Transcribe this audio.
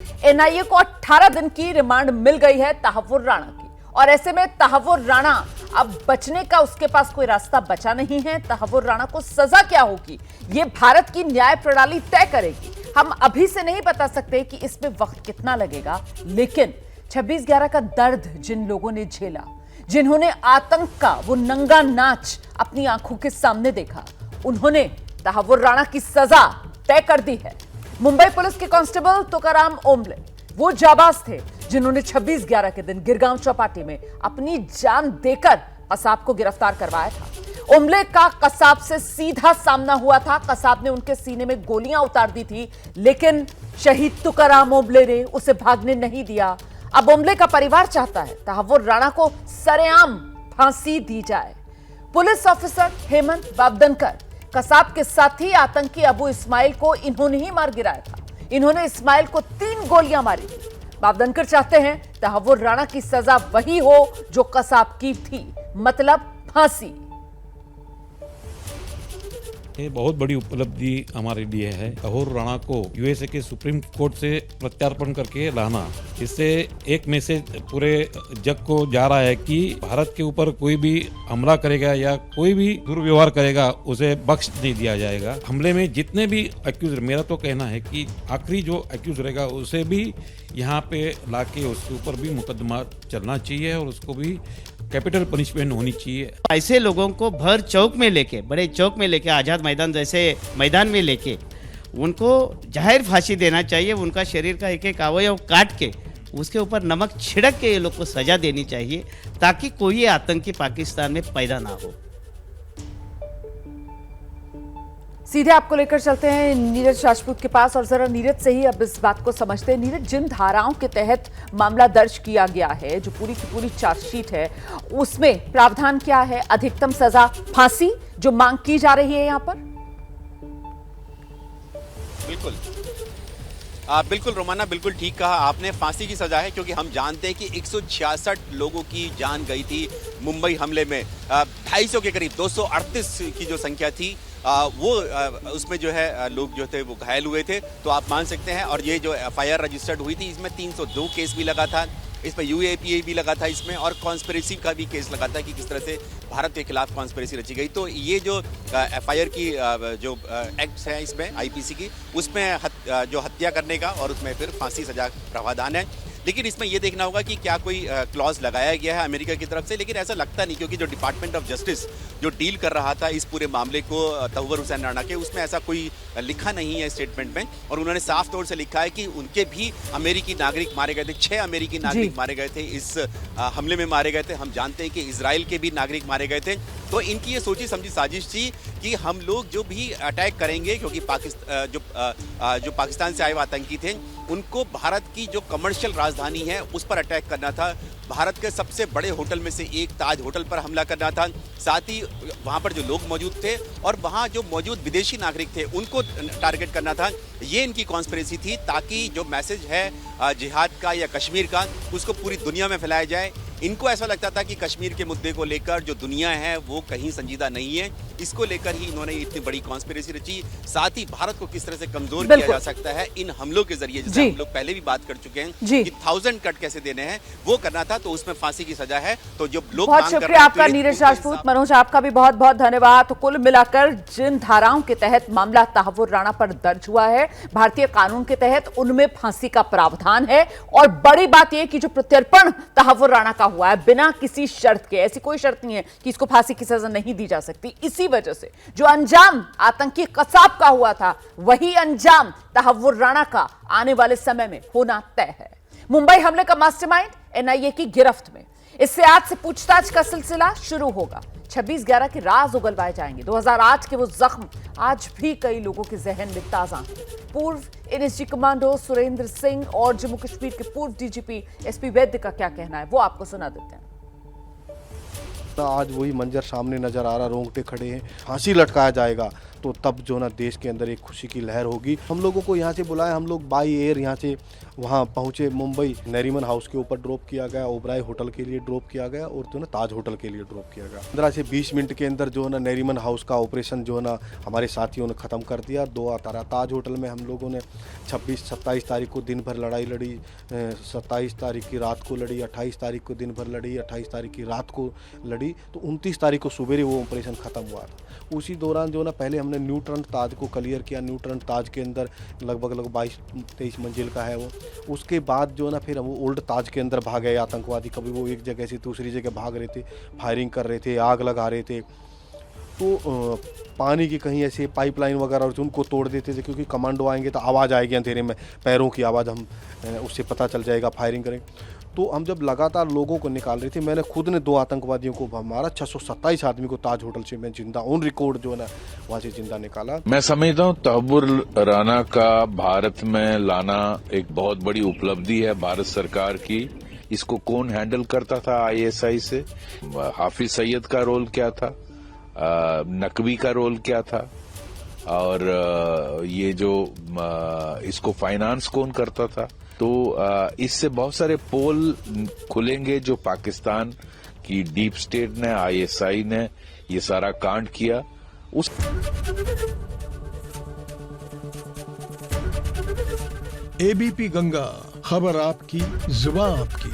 NIA को 18 दिन की रिमांड मिल गई है तहव्वुर राणा की, और ऐसे में तहव्वुर राणा अब बचने का उसके पास कोई रास्ता बचा नहीं है। तहव्वुर राणा को सजा क्या होगी, ये भारत की न्याय प्रणाली तय करेगी। हम अभी से नहीं बता सकते कि इसमें वक्त कितना लगेगा, लेकिन 26/11 का दर्द जिन लोगों ने झेला, जिन्होंने आतंक का वो नंगा नाच अपनी आंखों के सामने देखा, उन्होंने तहव्वुर राणा की सजा तय कर दी है। मुंबई पुलिस के कांस्टेबल तुकाराम ओंबले वो जाबाज थे जिन्होंने 26/11 के दिन गिरगांव चौपाटी में अपनी जान देकर कसाब को गिरफ्तार करवाया था। ओंबले का कसाब से सीधा सामना हुआ था। कसाब ने उनके सीने में गोलियां उतार दी थी, लेकिन शहीद तुकाराम ओंबले ने उसे भागने नहीं दिया। अब ओंबले का परिवार चाहता है तहव्वुर राणा को सरेआम फांसी दी जाए। पुलिस ऑफिसर हेमंत बाबदनकर कसाब के साथी आतंकी अबू इस्माइल को इन्होंने ही मार गिराया था। इन्होंने इस्माइल को 3 गोलियां मारी थी। बाबदनकर चाहते हैं तहव्वुर राणा की सजा वही हो जो कसाब की थी, मतलब फांसी। ये बहुत बड़ी उपलब्धि हमारे लिए है। तहव्वुर राणा को यूएसए के सुप्रीम कोर्ट से प्रत्यार्पण करके लाना, इससे एक मैसेज पूरे जग को जा रहा है कि भारत के ऊपर कोई भी हमला करेगा या कोई भी दुर्व्यवहार करेगा उसे बख्श नहीं दिया जाएगा। हमले में जितने भी एक्यूज, मेरा तो कहना है कि आखिरी जो एक्यूज रहेगा उसे भी यहाँ पे लाके उसके ऊपर भी मुकदमा चलना चाहिए और उसको भी कैपिटल पनिशमेंट होनी चाहिए। ऐसे लोगों को भर चौक में लेके, बड़े चौक में लेके, आज़ाद मैदान जैसे मैदान में लेके उनको जाहिर फांसी देना चाहिए। उनका शरीर का एक एक अवयव काट के उसके ऊपर नमक छिड़क के ये लोग को सजा देनी चाहिए, ताकि कोई आतंकी पाकिस्तान में पैदा ना हो। सीधे आपको लेकर चलते हैं नीरज राजपूत के पास, और जरा नीरज से ही अब इस बात को समझते हैं। नीरज, जिन धाराओं के तहत मामला दर्ज किया गया है, जो पूरी की पूरी चार्जशीट है, उसमें प्रावधान क्या है? अधिकतम सजा फांसी जो मांग की जा रही है यहाँ पर? बिल्कुल रोमाना, बिल्कुल ठीक कहा आपने। फांसी की सजा है, क्योंकि हम जानते हैं कि 166 लोगों की जान गई थी मुंबई हमले में। 250 के करीब 238 की जो संख्या थी वो उसमें जो है लोग जो थे वो घायल हुए थे। तो आप मान सकते हैं, और ये जो एफआईआर रजिस्टर्ड हुई थी इसमें 302 केस भी लगा था, इसमें यूएपीए भी लगा था इसमें, और कॉन्स्पिरेसी का भी केस लगा था कि किस तरह से भारत के खिलाफ कॉन्स्पिरेसी रची गई। तो ये जो एफआईआर की जो एक्ट्स है इसमें आईपीसी की, उसमें जो हत्या करने का और उसमें फिर फांसी सजा प्रावधान है। लेकिन इसमें यह देखना होगा कि क्या कोई क्लॉज लगाया गया है अमेरिका की तरफ से, लेकिन ऐसा लगता नहीं, क्योंकि जो डिपार्टमेंट ऑफ जस्टिस जो डील कर रहा था इस पूरे मामले को तहव्वुर हुसैन राणा के, उसमें ऐसा कोई लिखा नहीं है स्टेटमेंट में। और उन्होंने साफ तौर से लिखा है कि उनके भी अमेरिकी नागरिक मारे गए थे, 6 अमेरिकी नागरिक मारे गए थे, इस हमले में मारे गए थे। हम जानते हैं कि इजराइल के भी नागरिक मारे गए थे। तो इनकी ये सोची समझी साजिश थी कि हम लोग जो भी अटैक करेंगे, क्योंकि जो पाकिस्तान से आए हुए आतंकी थे, उनको भारत की जो कमर्शियल राजधानी है उस पर अटैक करना था। भारत के सबसे बड़े होटल में से एक ताज होटल पर हमला करना था। साथ ही वहाँ पर जो लोग मौजूद थे और वहाँ जो मौजूद विदेशी नागरिक थे उनको टारगेट करना था। ये इनकी कॉन्स्पिरेसी थी, ताकि जो मैसेज है जिहाद का या कश्मीर का, उसको पूरी दुनिया में फैलाया जाए। इनको ऐसा लगता था कि कश्मीर के मुद्दे को लेकर जो दुनिया है वो कहीं संजीदा नहीं है, इसको लेकर ही इन्होंने इतनी बड़ी कॉन्स्पिरेसी रची। साथ ही भारत को किस तरह से कमजोर किया जा सकता है इन हमलों के जरिए, जैसे हम लोग पहले भी बात कर चुके हैं कि 1000 कट कैसे देने हैं, वो करना था। तो उसमें फांसी की सजा है। तो जो लोग बहुत शुक्रिया आपका नीरज राजपूत। मनोज, आपका भी बहुत बहुत धन्यवाद। तो कुल मिलाकर जिन धाराओं के तहत मामला तहव्वुर राणा पर दर्ज हुआ है, भारतीय कानून के तहत उनमें फांसी का प्रावधान है। और बड़ी बात यह कि जो प्रत्यर्पण तहव्वुर राणा का हुआ है बिना किसी शर्त के, ऐसी कोई शर्त नहीं है कि इसको फांसी की सजा नहीं दी जा सकती। इसी वजह से जो अंजाम आतंकी कसाब का हुआ था, वही अंजाम तहव्वुर राणा का आने वाले समय में होना तय है। मुंबई हमले का मास्टरमाइंड एनआईए की गिरफ्त में। इससे आज से पूछताछ का सिलसिला शुरू होगा। 26/11 के राज उगलवाए जाएंगे। 2008 के वो जख्म आज भी कई लोगों के जहन में ताजा हैं। पूर्व एनएसजी कमांडो सुरेंद्र सिंह और जम्मू कश्मीर के पूर्व डीजीपी एसपी वैद्य का क्या कहना है, वो आपको सुना देते हैं। आज वही मंजर सामने नजर आ रहा, रोंगटे खड़े हैं। फांसी लटकाया जाएगा, तो तब जो ना देश के अंदर एक खुशी की लहर होगी। हम लोगों को यहाँ से बुलाया, हम लोग बाई एयर यहाँ से वहाँ पहुँचे मुंबई। नरीमन हाउस के ऊपर ड्रॉप किया गया, ओबराय होटल के लिए ड्रॉप किया गया और जो ना ताज होटल के लिए ड्रॉप किया गया। 15 से 20 मिनट के अंदर जो ना नरीमन हाउस का ऑपरेशन जो ना हमारे साथियों ने ख़त्म कर दिया। 2 ताज होटल में हम लोगों ने 26-27 तारीख को दिन भर लड़ाई लड़ी, 27 तारीख की रात को लड़ी, 28 तारीख को दिन भर लड़ी, 28 तारीख की रात को लड़ी, तो 29 तारीख को सुबह वो ऑपरेशन ख़त्म हुआ था। उसी दौरान जो ना पहले हमने न्यूट्रन ताज को क्लियर किया। न्यूट्रन ताज के अंदर लगभग 22-23 मंजिल का है वो। उसके बाद जो ना फिर हम ओल्ड ताज के अंदर भाग गए आतंकवादी। कभी वो एक जगह से दूसरी जगह भाग रहे थे, फायरिंग कर रहे थे, आग लगा रहे थे। तो पानी की कहीं ऐसे पाइपलाइन वगैरह और उनको तोड़ देते थे, क्योंकि कमांडो आएंगे तो आवाज़ आएगी अंधेरे में, पैरों की आवाज़, हम उससे पता चल जाएगा, फायरिंग करेंगे। तो हम जब लगातार लोगों को निकाल रहे थे, मैंने खुद ने 2 आतंकवादियों को मारा। 627 आदमी को ताज होटल से मैं जिंदा ऑन रिकॉर्ड जो है ना वहाँ से जिंदा निकाला। मैं समझता हूँ तहव्वुर राना का भारत में लाना एक बहुत बड़ी उपलब्धि है भारत सरकार की। इसको कौन हैंडल करता था ISI से? हाफिज सईद का रोल क्या था, नकवी का रोल क्या था, और ये जो इसको फाइनेंस कौन करता था? तो इससे बहुत सारे पोल खुलेंगे जो पाकिस्तान की डीप स्टेट ने, ISI ने ये सारा कांड किया। उस ABP गंगा, खबर आपकी, जुबान आपकी।